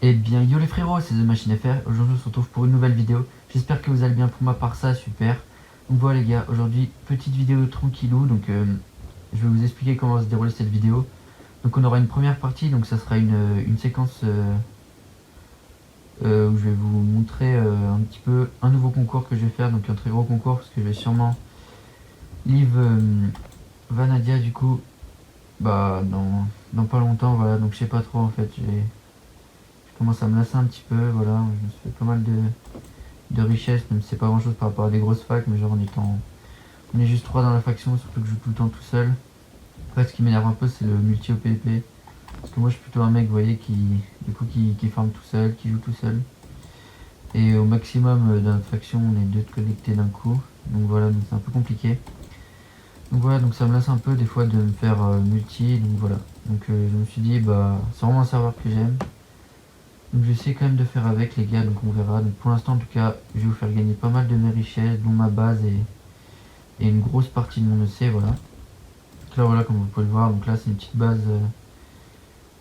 Eh bien yo les frérots, c'est The Machine FR. Aujourd'hui on se retrouve pour une nouvelle vidéo. J'espère que vous allez bien. Pour ma part ça super. Donc voilà les gars, aujourd'hui petite vidéo tranquillou. Donc je vais vous expliquer comment va se dérouler cette vidéo. Donc on aura une première partie, donc ça sera une séquence où je vais vous montrer un petit peu un nouveau concours que je vais faire. Donc un très gros concours parce que je vais sûrement live Vanadia du coup bah dans pas longtemps. Voilà, donc je sais pas trop en fait. Je commence à me lasser un petit peu. Voilà, je me suis fait pas mal de richesse, même si c'est pas grand chose par rapport à des grosses facs, mais genre on est juste 3 dans la faction, surtout que je joue tout le temps tout seul. En fait ce qui m'énerve un peu c'est le multi au PvP, parce que moi je suis plutôt un mec, vous voyez, qui farm tout seul, qui joue tout seul. Et au maximum dans notre faction on est deux connectés d'un coup, donc voilà, donc c'est un peu compliqué. Donc voilà, donc ça me lasse un peu des fois de me faire multi, donc voilà. Donc je me suis dit bah c'est vraiment un serveur que j'aime. Donc j'essaie quand même de faire avec les gars, donc on verra. Donc pour l'instant en tout cas, je vais vous faire gagner pas mal de mes richesses, dont ma base et une grosse partie de mon EC, voilà. Donc là voilà, comme vous pouvez le voir, donc là c'est une petite base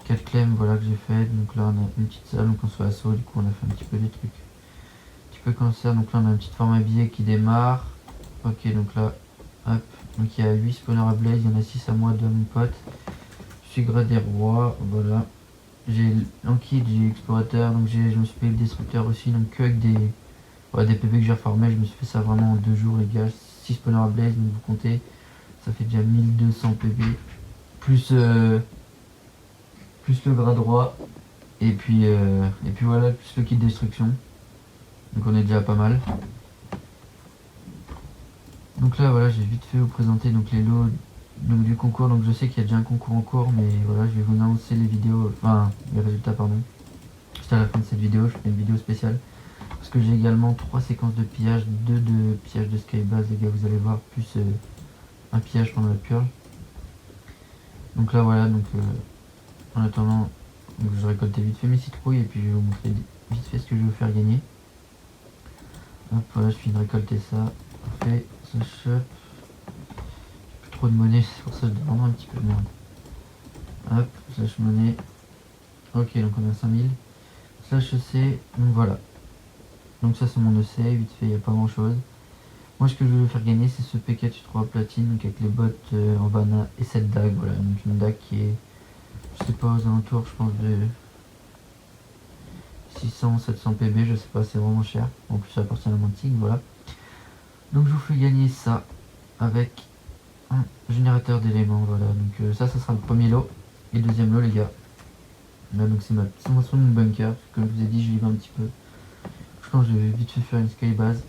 4 clem, voilà, que j'ai faite. Donc là on a une petite salle, donc on se fait assaut, du coup on a fait un petit peu des trucs. Un petit peu comme ça, donc là on a une petite forme habillée qui démarre. Ok, donc là, hop, donc il y a 8 spawners à blaze, il y en a 6 à moi, 2 à mon pote. Je suis gradé roi, voilà. J'ai en kit, j'ai explorateur, donc je me suis payé le destructeur aussi, donc que avec des PV que j'ai reformé. Je me suis fait ça vraiment en 2 jours les gars. 6 spawners à blaze, donc vous comptez, ça fait déjà 1200 PV. Plus, plus le gras droit, et puis voilà, plus le kit destruction. Donc on est déjà pas mal. Donc là voilà, j'ai vite fait vous présenter donc les lots donc, du concours. Donc je sais qu'il y a déjà un concours en cours, mais voilà, je vais vous annoncer les vidéos, enfin les résultats pardon. Juste à la fin de cette vidéo, je ferai une vidéo spéciale. Parce que j'ai également 3 séquences de pillage, 2 de pillage de skybase les gars, vous allez voir, plus un pillage pendant la purge. Donc là voilà, donc en attendant, donc je récoltais vite fait mes citrouilles et puis je vais vous montrer vite fait ce que je vais vous faire gagner. Hop, voilà, je finis de récolter ça. Parfait, ça chope. J'ai plus trop de monnaie, c'est pour ça que je dois vendre un petit peu de merde. Hop, slash monnaie. Ok, donc on a 5000. Slash EC, donc voilà. Donc ça c'est mon EC, vite fait, il n'y a pas grand chose. Moi ce que je veux faire gagner c'est ce PK3 platine, donc avec les bottes en Vanna et cette dague, voilà, donc une dague qui est, je sais pas, aux alentours je pense de 600-700 PB, je sais pas, c'est vraiment cher, en plus ça appartient à la mantique, voilà. Donc je vous fais gagner ça avec un générateur d'éléments, voilà, donc ça sera le premier lot, et le deuxième lot les gars. Là donc c'est mon son de mon bunker, comme je vous ai dit je livre un petit peu. Je pense que je vais vite fait faire une skybase.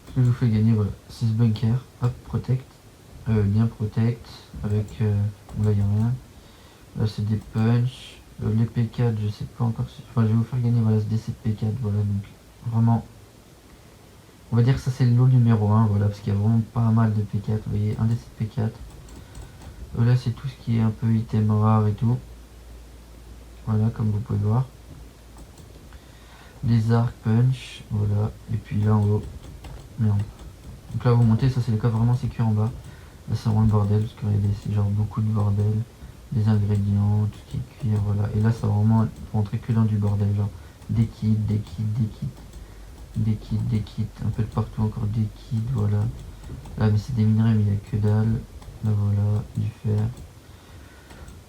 Ce que je vous fais gagner, voilà, 6 bunkers, hop, protect, bien protect, avec, bon là il n'y a rien, là c'est des punch, les P4 je sais pas encore, enfin je vais vous faire gagner, voilà, ce DC de P4, voilà, donc vraiment, on va dire que ça c'est le lot numéro 1, voilà, parce qu'il y a vraiment pas mal de P4, vous voyez, un DC de P4, là c'est tout ce qui est un peu item rare et tout, voilà, comme vous pouvez voir, des arcs punch, voilà, et puis là en haut, merde. Donc là vous montez, ça c'est le cas vraiment sécure en bas. Là c'est vraiment le bordel, parce que regardez, c'est genre beaucoup de bordel. Des ingrédients, tout ce qui est cuir, voilà. Et là ça va vraiment rentrer que dans du bordel, genre des kits, des kits, des kits, des kits, des kits, un peu de partout encore des kits, voilà. Là mais c'est des minerais mais il n'y a que dalle. Là voilà, du fer.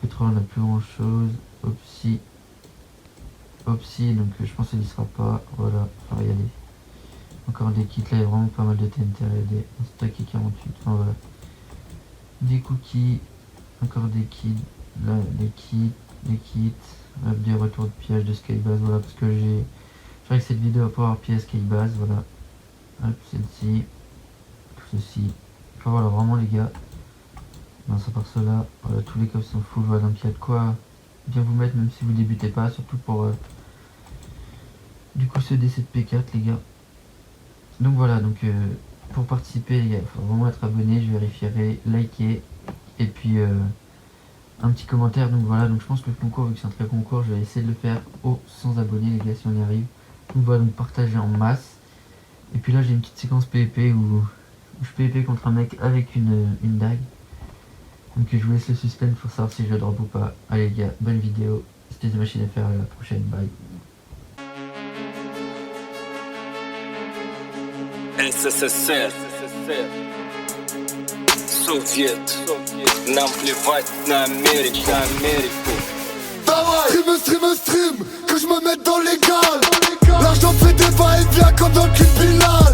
Pétrole on n'a plus grand chose. Opsi. Opsi, donc je pense qu'il n'y sera pas. Voilà, enfin regardez. Encore des kits, là il y a vraiment pas mal de TNT, regardez. Un stack et 48, enfin voilà. Des cookies, encore des kits, là des kits, hop, des retours de pièges de skybase, voilà, parce que j'ai que cette vidéo va pouvoir piège skybase, voilà, hop, celle-ci, tout ceci, enfin voilà, vraiment les gars, non, ça part cela, voilà, tous les coffres sont full, voilà, donc il y a de quoi bien vous mettre, même si vous débutez pas, surtout pour du coup ce DC de P4 les gars. Donc voilà, donc pour participer les gars, il faut vraiment être abonné, je vérifierai, liker, et puis un petit commentaire. Donc voilà, donc je pense que le concours, vu que c'est un très concours, je vais essayer de le faire aux 100 abonnés les gars si on y arrive. Donc voilà, donc partager en masse. Et puis là j'ai une petite séquence PvP où je PvP contre un mec avec une dague. Donc je vous laisse le suspense pour savoir si je drop ou pas. Allez les gars, bonne vidéo. c'était des machines à faire la prochaine. Bye. СССР, Совет, нам плевать на Америку. Stream, que je me mette dans l'égal. L'argent fait des va-et-vient comme dans le clip Bilal.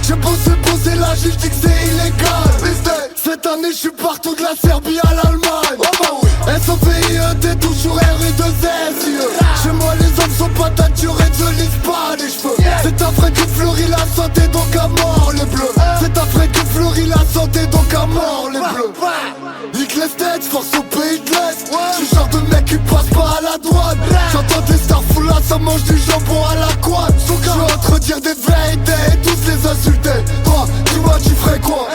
J'ai bossé la juge dit que c'est illégal. Cette année je suis partout de la Serbie à l'Allemagne. SOVIET toujours RU2S. Chez moi les hommes sont pas taturés, je lise pas les cheveux. C'est Afrique qui fleurit la santé donc à mort les bleus. C'est Afrique qui fleurit la santé donc à mort les bleus. Nique les têtes, force au pays de l'Est. Je suis genre de mec qui passe pas à la douane. J'entends des stars full là, ça mange du jambon à la couane. Je suis entre dire des vérités et tous les insulter. Toi, dis-moi tu ferais quoi?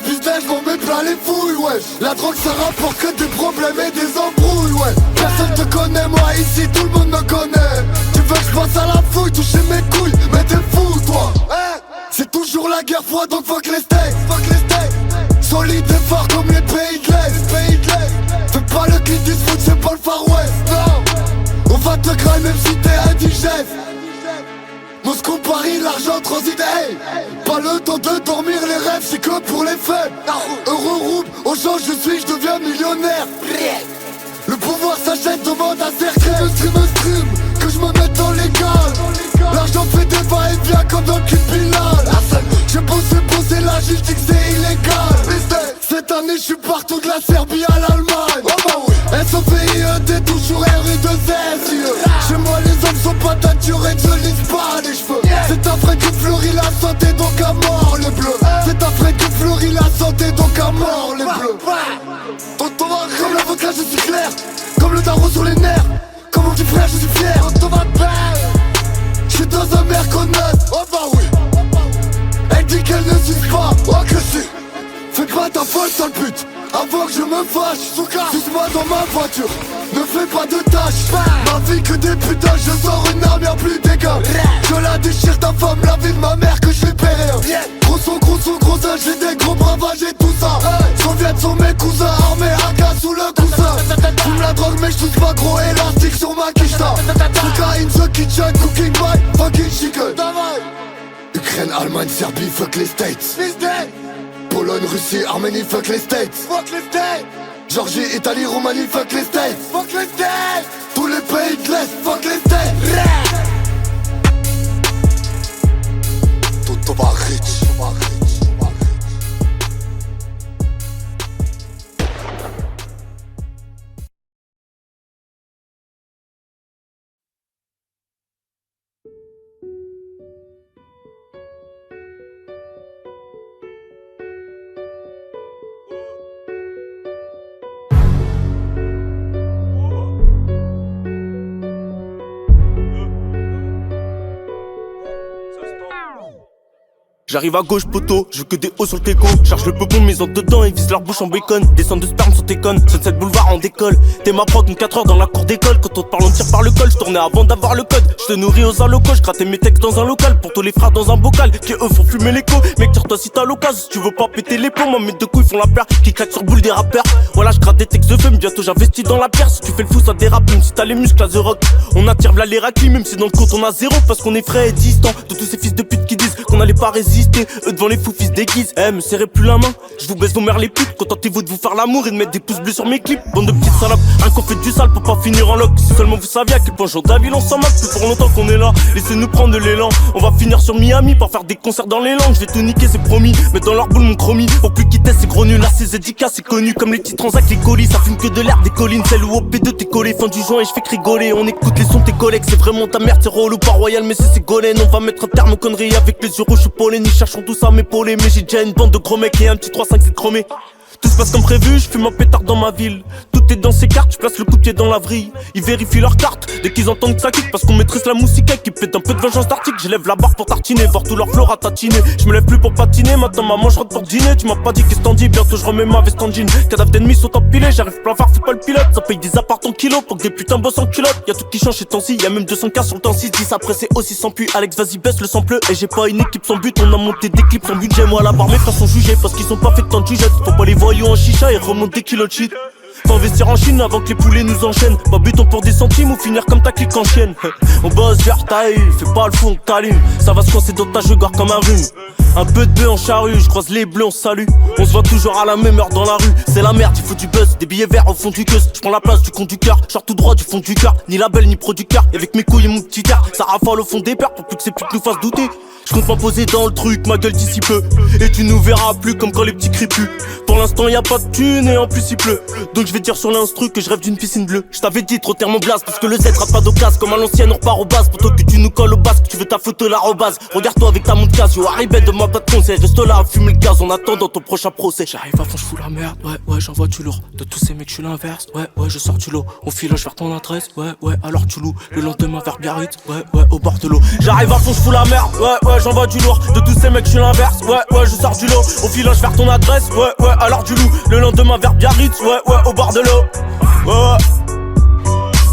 Business, j'm'en mets plein les fouilles, ouais. La drogue ça rapporte que des problèmes et des embrouilles, ouais. Personne te connaît, moi ici tout le monde me connaît. Tu veux que j'passe à la fouille, toucher mes couilles, mais t'es fou toi. C'est toujours la guerre froide donc fuck les steaks. Solide et fort comme les pays de l'Est. Fais pas le clip du foot, c'est pas le Far West, non. On va te grailler même si t'es indigène. Moscou, Paris, l'argent transite, hey. Pas le temps de dormir, les rêves c'est que pour les faibles. Euro, rouble, au change je deviens millionnaire. Le pouvoir s'achète, demande à cercle. Stream, que je me mette dans l'égal. L'argent fait des va-et-vient comme dans le clip Bilal. J'ai bossé la juge dit que c'est illégal. Cette année je suis partout de la Serbie à l'Allemagne. SOVIET toujours RU2S. Chez moi les hommes sont pas taturés, je lise pas les cheveux. C'est Afrique qui fleurit la santé donc à mort les bleus. C'est Afrique qui fleurit la santé donc à mort les bleus. Comme l'avocat je suis clair, comme le daron sur les nerfs. Comme mon petit frère je suis fier. Je suis dans un merconnaise. Oh bah oui. Elle dit qu'elle ne suit pas. Oh que si. Fais pas ta folle sale pute avant que je me fâche. Suce-moi dans ma voiture, ne fais pas de tâches. Ma vie que des putains, je sors une arme y'a plus d'égal. Je la déchire ta femme, la vie de ma mère que je lui paie rien. Gros son, j'ai des gros bravages et tout ça. Soviets sont mes cousins, armés AK sous le coussin. Fume la drogue mais j'touche pas gros élastique sur ma quicheta. Cocaine, the kitchen, cooking by fucking chicken. Ukraine, Allemagne, Serbie, fuck les States. Pologne, Russie, Arménie, fuck les States. Géorgie, Italie, Roumanie, fuck les States. Tous les pays de l'Est, fuck les States. Tout va rich. J'arrive à gauche poteau, je veux que des hauts sur le teco. Charge le peupon, mes entre dedans, ils visent leur bouche en bacon. Descends de sperme sur tes connes, Sunset Boulevard en décolle. T'es ma proc, une 4 heures dans la cour d'école. Quand on te parle on tire par le col, je tournais avant d'avoir le code. Je te nourris aux allocaux, je grattais mes textes dans un local. Pour tous les frères dans un bocal, qui eux font fumer l'écho. Mec tire-toi si t'as l'occasion, si tu veux pas péter les plombs. Moi mes deux couilles font la paire, qui claquent sur boule des rappeurs. Voilà je gratte des textes de feu, mais bientôt j'investis dans la pierre. Si tu fais le fou ça dérape, même si t'as les muscles à The Rock. On attire v'là les raclis, même si dans le compte on a zéro. Parce qu'on est frais et distant de tous ces fils de pute qui disent qu'on allait pas résister. Eux devant les fous fils déguise, me serrez plus la main. Je vous baisse vos mères les putes, contentez-vous de vous faire l'amour et de mettre des pouces bleus sur mes clips. Bande de petites salopes, un qu'on fait du sale pour pas finir en loc. Si seulement vous saviez à quel point Jean David on s'en moque. Plus pour longtemps qu'on est là, laissez-nous prendre de l'élan. On va finir sur Miami par faire des concerts dans les langues. Je vais tout niquer c'est promis, mais dans leur boule mon chromie. Pour plus quitter ces gros nuls, là ces dédicaces c'est connu. Comme les petits transacts, les colis, ça fume que de l'air des collines. Celle où au P2 t'es collé, fin du joint et je fais que rigoler. On écoute les sons de tes collègues, c'est vraiment ta merde, c'est relou pas royal mais c'est Ségolène. On va mettre un terme aux conneries avec les euros, je suis pollen. Ils cherchent tout ça m'épauler, mais j'ai déjà une bande de gros mecs et un petit 3-5 chromé. Tout se passe comme prévu, je fume un pétard dans ma ville. Tout est dans ses cartes, je place le coup de pied dans la vrille. Ils vérifient leurs cartes, dès qu'ils entendent que ça kick. Parce qu'on maîtrise la moussica qui pète un peu de vengeance d'article. Je lève la barre pour tartiner, voir tout leur fleur à tatiner. Je me lève plus pour patiner, maintenant maman je rentre pour dîner. Tu m'as pas dit qu'est-ce t'en dis, bientôt je remets ma veste en jean. Cadavre d'ennemis sont empilés, j'arrive plein phare, fais pas le pilote. Ça paye des apparts en kilos pour que des putains bossent en culotte. Y'a tout qui change ces temps-ci, y'a même 200K sur le temps 6. 10 après c'est aussi sans plus, Alex vas-y baisse le sample. Et j'ai pas une équipe sans but, on a monté des clips sans budget. Moi à la barre mes frères sont jugés parce qu'ils sont pas faits de temps de jugeette. Faut pas les voyous en chicha et remonte des kilos de shit. investir en Chine avant que les poulets nous enchaînent. Pas béton pour des centimes ou finir comme ta clique en chienne. On bosse vers taille, fais pas le fond, t'allumes. Ça va se coincer dans ta jugard comme un rhume. Un peu de bœuf en charrue, je croise les bleus, on salue. On se voit toujours à la même heure dans la rue. C'est la merde, il faut du buzz, des billets verts au fond du queuse. Je prends la place du conducteur, genre tout droit du fond du cœur. Ni label ni producteur, et avec mes couilles et mon petit air. Ça rafale au fond des peurs pour plus que ces putes nous fassent douter. Je compte m'imposer dans le truc, ma gueule d'ici peu. Et tu nous verras plus comme quand les petits crient plus. Pour l'instant y a pas de thune et en plus il pleut. Donc je vais dire sur l'instru que je rêve d'une piscine bleue. Je t'avais dit trop terre mon blast parce que le Z rate pas d'occasion. Comme à l'ancienne on repart au base. Pour toi que tu nous colles au basque, tu veux ta photo la rebase. Regarde-toi avec ta montre Casio, arrive de moi pas de conseil. Reste là à fumer le gaz en attendant ton prochain procès. J'arrive à fond, je fous la merde, ouais, j'envoie du lourd. De tous ces mecs je suis l'inverse, ouais, je sors du lot. On filoche vers ton adresse, ouais, alors tu loues. Le lendemain vers Biarritz, ouais, au bord de l'eau. J'arrive à fond, je fous la merde, ouais, j'envoie du lourd. De tous ces mecs je suis l'inverse, ouais, je sors du lot. On filoche vers ton adresse, ouais, alors tu loues. Le lendemain vers Biarritz, ouais, au bord de l'eau. Ouais,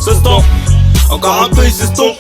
c'est ce temps, encore un peu il s'estompe.